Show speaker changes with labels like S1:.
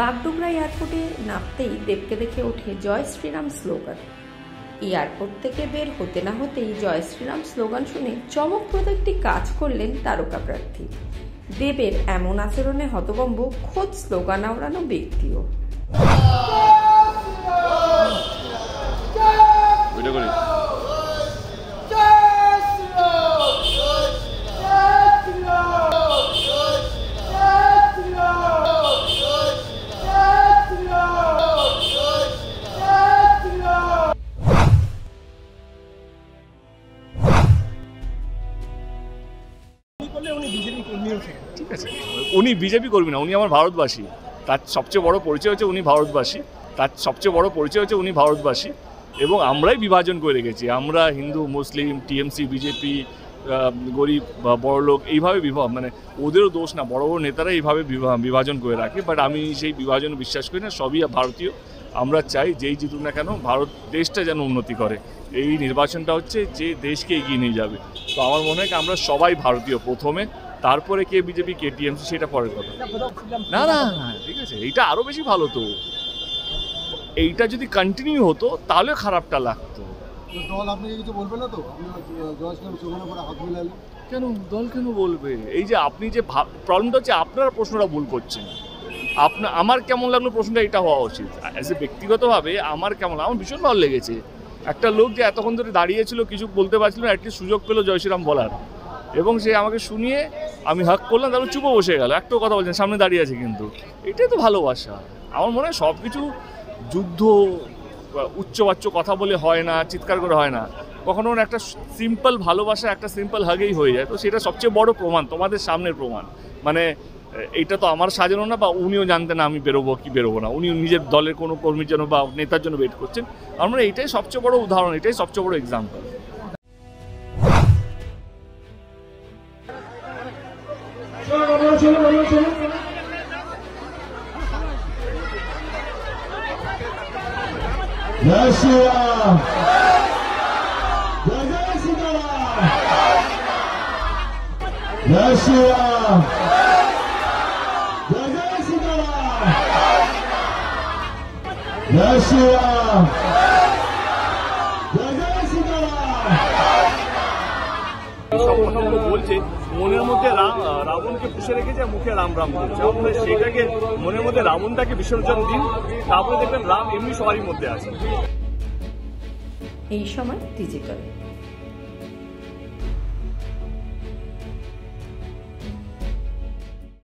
S1: বাগডোগরা এয়ারপোর্টে নামতেই দেবকে দেখে ওঠে জয় শ্রীরাম স্লোগান। এয়ারপোর্ট থেকে বের হতে না হতেই জয় শ্রীরাম স্লোগান শুনে চমকপ্রদ একটি কাজ করলেন তারকা প্রার্থী। দেবের এমন আচরণে হতভম্ব খোদ স্লোগান আওড়ানো ব্যক্তিও।
S2: ঠিক আছে, উনি বিজেপি কর্মী না, উনি আমার ভারতবাসী। তার সবচেয়ে বড় পরিচয় হচ্ছে উনি ভারতবাসী। এবং আমরাই বিভাজন করে রেখেছি। আমরা হিন্দু, মুসলিম, টিএমসি, বিজেপি, গরিব, বড়লোক, এইভাবে মানে ওদেরও দোষ না, বড় বড় নেতারা এইভাবে বিভাজন করে রাখে। বাট আমি সেই বিভাজন বিশ্বাস করি না, সবই ভারতীয়। আমরা চাই যেই জিতুক না কেন ভারত দেশটা যেন উন্নতি করে। এই নির্বাচনটা হচ্ছে যে দেশকে এগিয়ে নিয়ে যাবে। তো আমার মনে হয় আমরা সবাই ভারতীয় প্রথমে, তারপরে কে বিজেপি কে টিএমসি সেটা পরের কথা। না না ঠিক আছে, এইটা আরও বেশি ভালো। তো এইটা যদি কন্টিনিউ হতো তাহলে খারাপটা লাগতো।
S3: দল আপনাকে কিছু বলবে না তো?
S2: কেন দল কেন বলবে? এই যে আপনি যে প্রবলেমটা হচ্ছে আপনারা প্রশ্নটা ভুল করছেন। আমার কেমন লাগলো প্রশ্নটা এটা হওয়া উচিত। অ্যাজ এ ব্যক্তিগতভাবে আমার ভীষণ ভালো লেগেছে। একটা লোক যে এতক্ষণ ধরে দাঁড়িয়েছিল, কিছু বলতে পারছিল না, অ্যাটলিস্ট সুযোগ পেলো জয় শ্রীরাম বলার, এবং সে আমাকে শুনিয়ে আমি হাক করলাম, তারপর চুপও বসে গেল। একটাও কথা বলছেন, সামনে দাঁড়িয়ে আছে, কিন্তু এটাই তো ভালোবাসা। আমার মনে হয় সব কিছু যুদ্ধ, উচ্চবাচ্য কথা বলে হয় না, চিৎকার করে হয় না। কখনো একটা সিম্পল ভালোবাসা, একটা সিম্পল হাগেই হয়ে যায়। তো সেটা সবচেয়ে বড় প্রমাণ, তোমাদের সামনের প্রমাণ। মানে এইটা তো আমার সাজানো না, বা উনিও জানতেন না আমি বেরোবো কি বেরোবো না। উনি নিজের দলের কোনো কর্মীর জন্য বা নেতার জন্য ওয়েট করছেন। আমরা এইটাই সবচেয়ে বড় উদাহরণ, এটাই সবচেয়ে বড় এক্সাম্পল।
S4: जय श्री राम, जय सीताराम, जय श्री राम, जय सीताराम, जय श्री राम, जय सीताराम।
S2: বলছে মনের মধ্যে রাবণকে পুষে রেখেছে, মুখে রাম রাম বলছে। আমরা সেটাকে মনের মধ্যে রাবণটাকে বিসর্জন দিন, তারপরে দেখবেন রাম এমনি সবারই মধ্যে আছে।
S1: এই সময় ডিজিটাল।